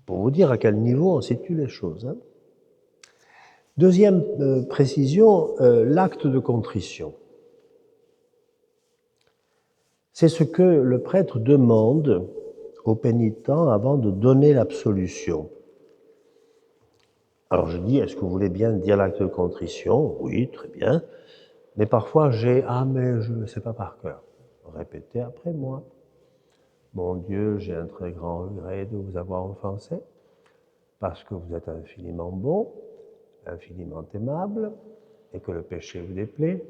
A: Pour vous dire à quel niveau on situe les choses. Hein. Deuxième précision, l'acte de contrition. C'est ce que le prêtre demande au pénitent avant de donner l'absolution. Alors je dis, est-ce que vous voulez bien dire l'acte de contrition? Oui, très bien. Mais parfois j'ai, mais je ne sais pas par cœur. Répétez après moi. Mon Dieu, j'ai un très grand regret de vous avoir offensé, parce que vous êtes infiniment bon, infiniment aimable et que le péché vous déplaît,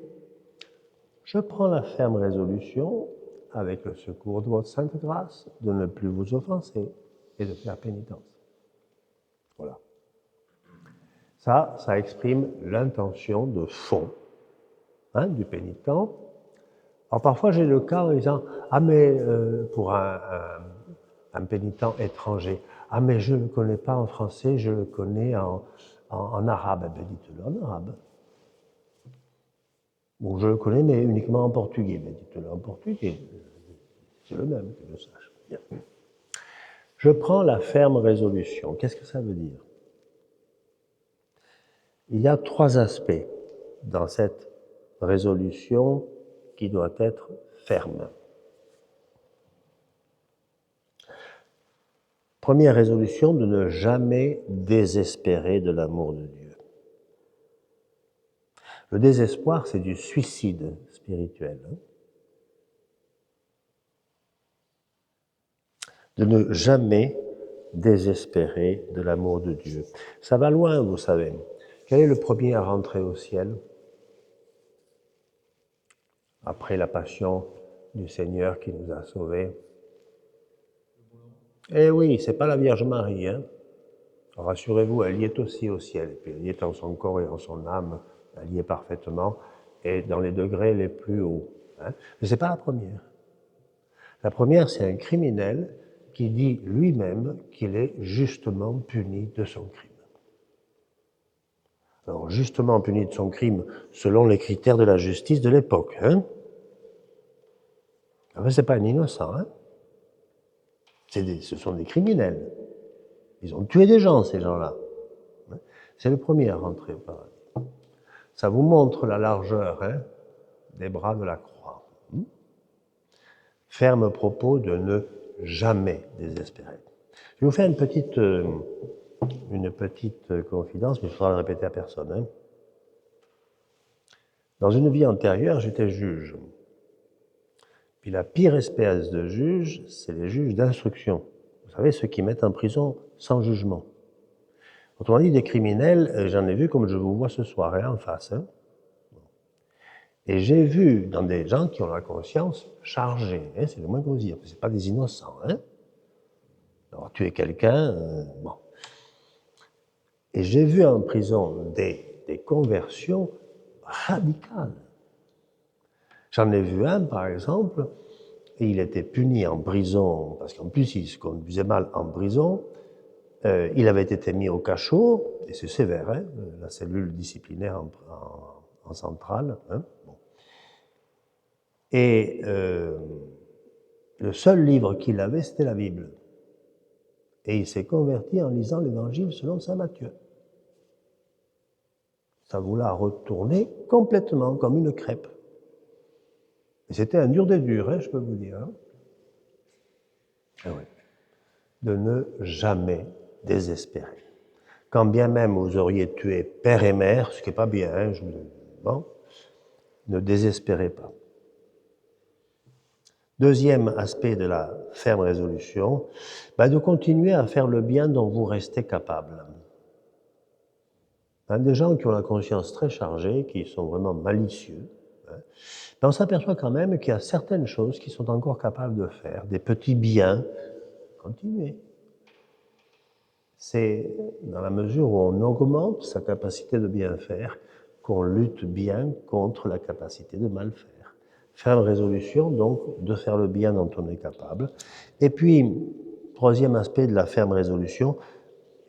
A: je prends la ferme résolution, avec le secours de votre sainte grâce, de ne plus vous offenser et de faire pénitence. Voilà. Ça exprime l'intention de fond du pénitent. Alors parfois j'ai le cas en disant « Ah mais pour un pénitent étranger, ah mais je ne le connais pas en français, je le connais en arabe. » Ben dites-le en arabe. Bon, je le connais mais uniquement en portugais. Ben dites-le en portugais. C'est le même, que je sache. Bien. Je prends la ferme résolution. Qu'est-ce que ça veut dire? Il y a 3 aspects dans cette résolution qui doit être ferme. Première résolution, de ne jamais désespérer de l'amour de Dieu. Le désespoir, c'est du suicide spirituel. De ne jamais désespérer de l'amour de Dieu. Ça va loin, vous savez. Quel est le premier à rentrer au ciel? Après la passion du Seigneur qui nous a sauvés. Eh oui, c'est pas la Vierge Marie, hein. Rassurez-vous, elle y est aussi au ciel. Et puis elle y est en son corps et en son âme, elle y est parfaitement, et dans les degrés les plus hauts. Hein. Mais c'est pas la première. La première, c'est un criminel qui dit lui-même qu'il est justement puni de son crime. Alors, justement puni de son crime selon les critères de la justice de l'époque. Hein. Enfin, c'est pas un innocent. Hein. Ce sont des criminels. Ils ont tué des gens, ces gens-là. C'est le premier à rentrer au paradis. Ça vous montre la largeur des bras de la croix. Ferme propos de ne jamais désespérer. Je vais vous faire une petite confidence, mais il faudra le répéter à personne. Hein. Dans une vie antérieure, j'étais juge. Puis la pire espèce de juge, c'est les juges d'instruction. Vous savez, ceux qui mettent en prison sans jugement. Autrement dit, des criminels, j'en ai vu comme je vous vois ce soir, en face. Hein. Et j'ai vu dans des gens qui ont la conscience chargée, hein, c'est le moins qu'on dise, ce n'est pas des innocents. Hein. Alors, tuer quelqu'un, bon. Et j'ai vu en prison des conversions radicales. J'en ai vu un, par exemple, et il était puni en prison, parce qu'en plus, il se conduisait mal en prison. Il avait été mis au cachot, et c'est sévère, hein, la cellule disciplinaire en centrale. Hein, bon. Et le seul livre qu'il avait, c'était la Bible. Et il s'est converti en lisant l'Évangile selon saint Matthieu. Ça vous l'a retourné complètement, comme une crêpe. Et c'était un dur des durs, hein, je peux vous dire. Hein. Ah ouais. De ne jamais désespérer. Quand bien même vous auriez tué père et mère, ce qui n'est pas bien, hein, bon, ne désespérez pas. Deuxième aspect de la ferme résolution, de continuer à faire le bien dont vous restez capable. Des gens qui ont la conscience très chargée, qui sont vraiment malicieux, on s'aperçoit quand même qu'il y a certaines choses qui sont encore capables de faire, des petits biens. Continuez. C'est dans la mesure où on augmente sa capacité de bien faire qu'on lutte bien contre la capacité de mal faire. Ferme résolution, donc, de faire le bien dont on est capable. Et puis, troisième aspect de la ferme résolution,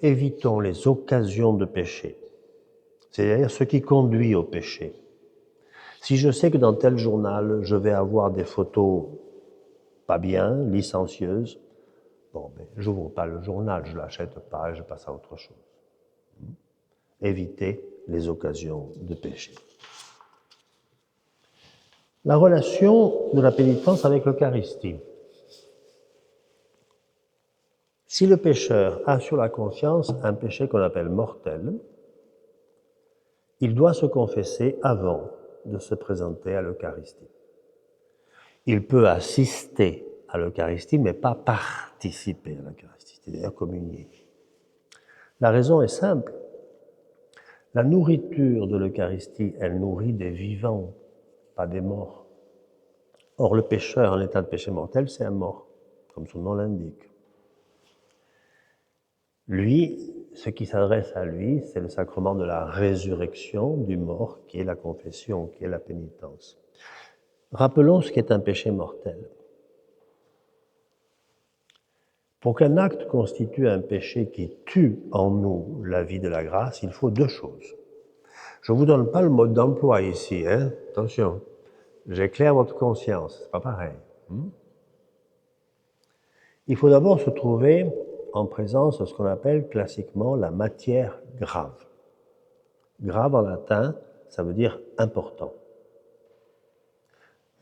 A: évitons les occasions de péché, c'est-à-dire ce qui conduit au péché. Si je sais que dans tel journal, je vais avoir des photos pas bien, licencieuses, bon, ben, je n'ouvre pas le journal, je ne l'achète pas, je passe à autre chose. Éviter les occasions de péché. La relation de la pénitence avec l'Eucharistie. Si le pécheur a sur la conscience un péché qu'on appelle mortel, il doit se confesser avant de se présenter à l'Eucharistie. Il peut assister à l'Eucharistie, mais pas participer à l'Eucharistie, c'est-à-dire communier. La raison est simple. La nourriture de l'Eucharistie, elle nourrit des vivants, pas des morts. Or, le pécheur en état de péché mortel, c'est un mort, comme son nom l'indique. Lui, ce qui s'adresse à lui, c'est le sacrement de la résurrection du mort, qui est la confession, qui est la pénitence. Rappelons ce qu'est un péché mortel. Pour qu'un acte constitue un péché qui tue en nous la vie de la grâce, il faut deux choses. Je ne vous donne pas le mode d'emploi ici, hein? Attention, j'éclaire votre conscience, c'est pas pareil. Il faut d'abord se trouver en présence de ce qu'on appelle classiquement la matière grave. Grave en latin, ça veut dire important.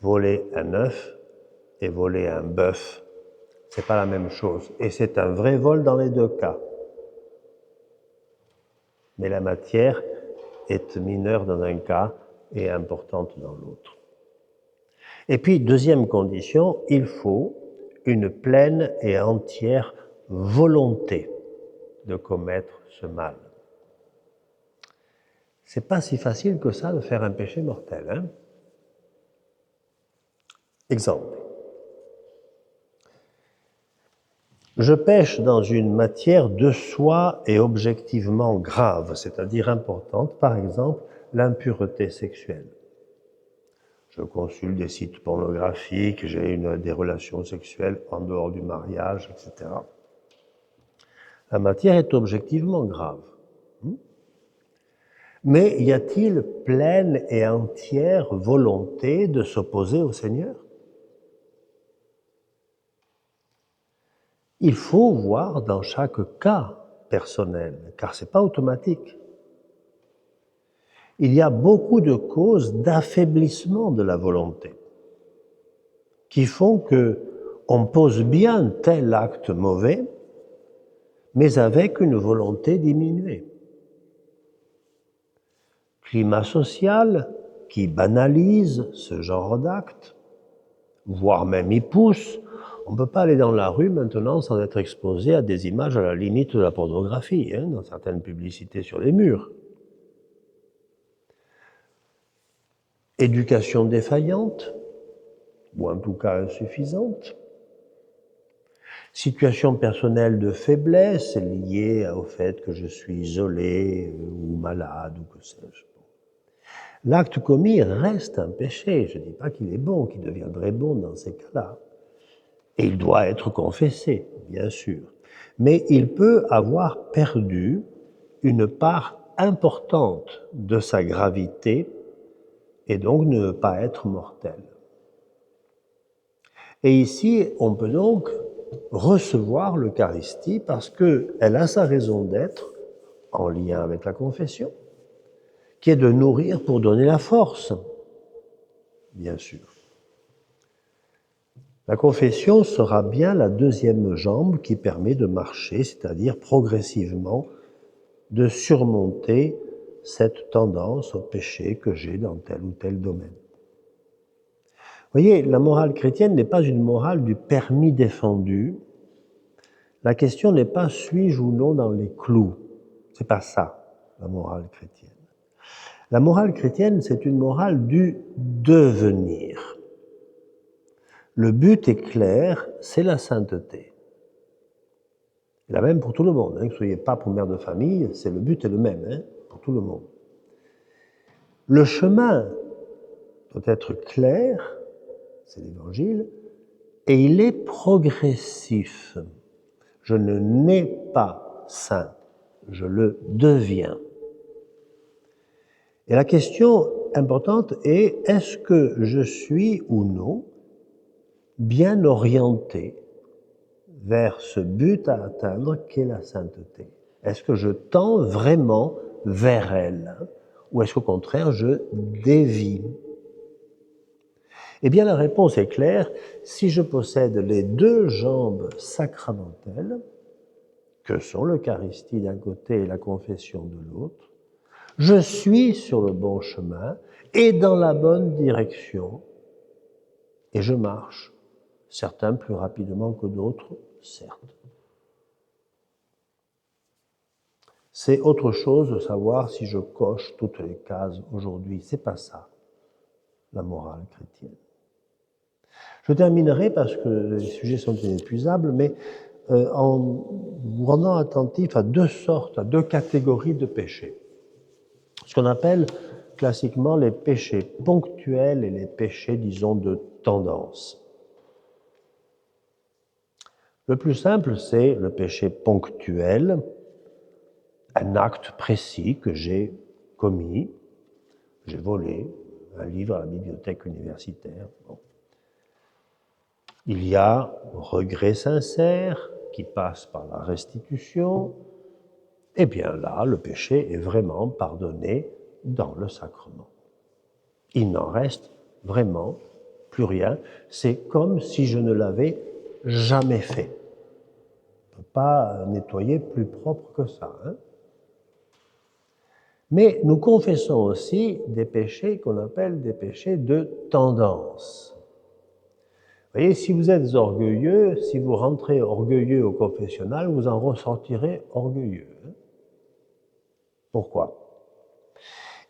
A: Voler un œuf et voler un bœuf, c'est pas la même chose. Et c'est un vrai vol dans les deux cas. Mais la matière est mineure dans un cas et importante dans l'autre. Et puis, deuxième condition, il faut une pleine et entière volonté de commettre ce mal. C'est pas si facile que ça de faire un péché mortel, hein? Exemple. Je pêche dans une matière de soi et objectivement grave, c'est-à-dire importante, par exemple, l'impureté sexuelle. Je consulte des sites pornographiques, j'ai des relations sexuelles en dehors du mariage, etc. La matière est objectivement grave. Mais y a-t-il pleine et entière volonté de s'opposer au Seigneur? Il faut voir dans chaque cas personnel, car ce n'est pas automatique. Il y a beaucoup de causes d'affaiblissement de la volonté qui font que on pose bien tel acte mauvais, mais avec une volonté diminuée. Climat social qui banalise ce genre d'acte, voire même y pousse. On ne peut pas aller dans la rue maintenant sans être exposé à des images à la limite de la pornographie, hein, dans certaines publicités sur les murs. Éducation défaillante, ou en tout cas insuffisante. Situation personnelle de faiblesse liée au fait que je suis isolé ou malade ou que sais-je. L'acte commis reste un péché. Je ne dis pas qu'il est bon, qu'il deviendrait bon dans ces cas-là. Et il doit être confessé, bien sûr. Mais il peut avoir perdu une part importante de sa gravité et donc ne pas être mortel. Et ici, on peut donc recevoir l'Eucharistie parce qu'elle a sa raison d'être en lien avec la confession, qui est de nourrir pour donner la force, bien sûr. La confession sera bien la deuxième jambe qui permet de marcher, c'est-à-dire progressivement de surmonter cette tendance au péché que j'ai dans tel ou tel domaine. Vous voyez, la morale chrétienne n'est pas une morale du permis défendu. La question n'est pas suis-je ou non dans les clous. C'est pas ça, la morale chrétienne. La morale chrétienne, c'est une morale du devenir. Le but est clair, c'est la sainteté. Et la même pour tout le monde, hein, que vous soyez pape ou mère de famille, le but est le même, hein, pour tout le monde. Le chemin doit être clair, c'est l'Évangile, et il est progressif. Je ne nais pas saint, je le deviens. Et la question importante est, est-ce que je suis ou non bien orienté vers ce but à atteindre qu'est la sainteté? Est-ce que je tends vraiment vers elle? Ou est-ce qu'au contraire, je dévie? Eh bien, la réponse est claire. Si je possède les deux jambes sacramentelles, que sont l'Eucharistie d'un côté et la confession de l'autre, je suis sur le bon chemin et dans la bonne direction, et je marche, certains plus rapidement que d'autres, certes. C'est autre chose de savoir si je coche toutes les cases aujourd'hui. C'est pas ça, la morale chrétienne. Je terminerai parce que les sujets sont inépuisables, mais en vous rendant attentif à deux sortes, à deux catégories de péchés. Ce qu'on appelle classiquement les péchés ponctuels et les péchés, disons, de tendance. Le plus simple, c'est le péché ponctuel, un acte précis que j'ai commis, j'ai volé un livre à la bibliothèque universitaire. Bon. Il y a regret sincère qui passe par la restitution. Eh bien là, le péché est vraiment pardonné dans le sacrement. Il n'en reste vraiment plus rien. C'est comme si je ne l'avais jamais fait. On ne peut pas nettoyer plus propre que ça. Hein? Mais nous confessons aussi des péchés qu'on appelle des péchés de tendance. Vous voyez, si vous êtes orgueilleux, si vous rentrez orgueilleux au confessionnal, vous en ressortirez orgueilleux. Pourquoi?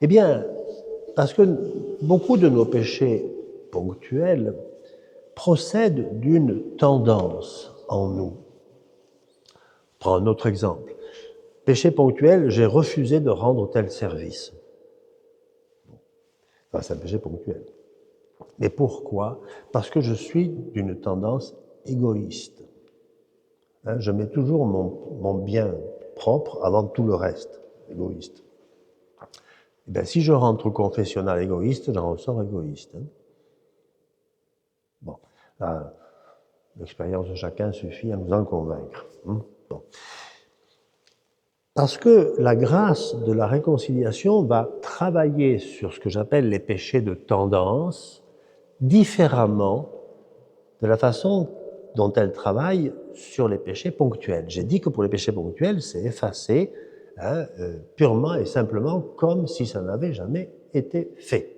A: Eh bien, parce que beaucoup de nos péchés ponctuels procèdent d'une tendance en nous. Prends un autre exemple. Péché ponctuel, j'ai refusé de rendre tel service. Enfin, c'est un péché ponctuel. Mais pourquoi? Parce que je suis d'une tendance égoïste. Hein, je mets toujours mon bien propre avant tout le reste, égoïste. Eh bien, si je rentre au confessionnal égoïste, j'en ressors égoïste. Hein. Bon, l'expérience de chacun suffit à nous en convaincre. Hein. Bon. Parce que la grâce de la réconciliation va travailler sur ce que j'appelle les péchés de tendance différemment de la façon dont elle travaille sur les péchés ponctuels. J'ai dit que pour les péchés ponctuels, c'est effacé hein, purement et simplement comme si ça n'avait jamais été fait.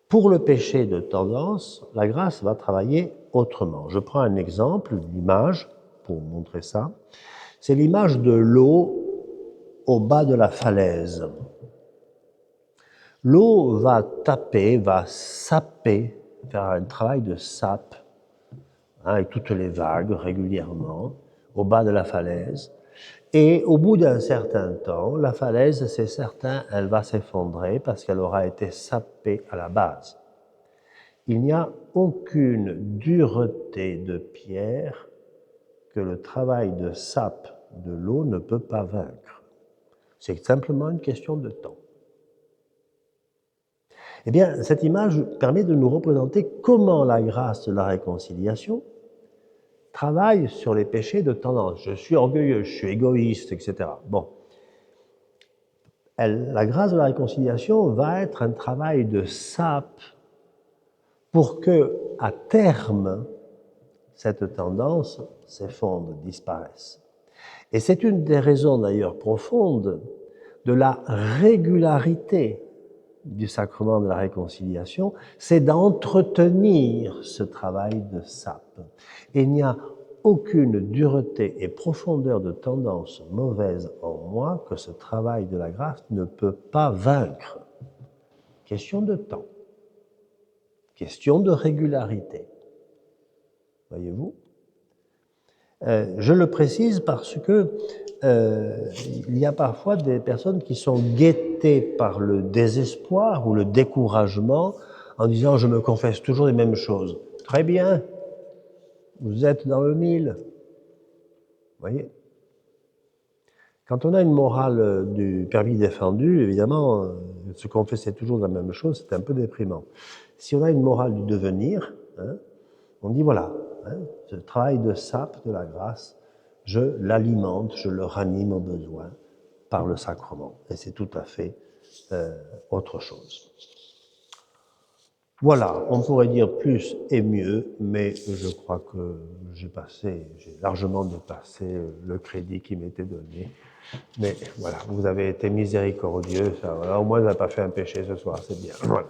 A: Pour le péché de tendance, la grâce va travailler autrement. Je prends un exemple, l'image, pour montrer ça. C'est l'image de l'eau au bas de la falaise. L'eau va taper, va saper, faire un travail de sape, hein, avec toutes les vagues régulièrement, au bas de la falaise. Et au bout d'un certain temps, la falaise, c'est certain, elle va s'effondrer parce qu'elle aura été sapée à la base. Il n'y a aucune dureté de pierre que le travail de sape de l'eau ne peut pas vaincre. C'est simplement une question de temps. Eh bien, cette image permet de nous représenter comment la grâce de la réconciliation travaille sur les péchés de tendance. Je suis orgueilleux, je suis égoïste, etc. Bon. La grâce de la réconciliation va être un travail de sape pour que, à terme, cette tendance s'effondre, disparaisse. Et c'est une des raisons d'ailleurs profondes de la régularité du sacrement de la réconciliation, c'est d'entretenir ce travail de sape. Et il n'y a aucune dureté et profondeur de tendance mauvaise en moi que ce travail de la grâce ne peut pas vaincre. Question de temps. Question de régularité. Voyez-vous ? Je le précise parce que il y a parfois des personnes qui sont guettées par le désespoir ou le découragement en disant « je me confesse toujours les mêmes choses ». Très bien, vous êtes dans le mille. Vous voyez ? Quand on a une morale du permis défendu, évidemment, se confesser toujours la même chose, c'est un peu déprimant. Si on a une morale du devenir, hein, on dit voilà, hein, ce travail de sape de la grâce, je l'alimente, je le ranime au besoin par le sacrement. Et c'est tout à fait autre chose. Voilà, on pourrait dire plus et mieux, mais je crois que j'ai largement dépassé le crédit qui m'était donné. Mais voilà, vous avez été miséricordieux, ça, voilà, au moins vous n'avez pas fait un péché ce soir, c'est bien. Voilà.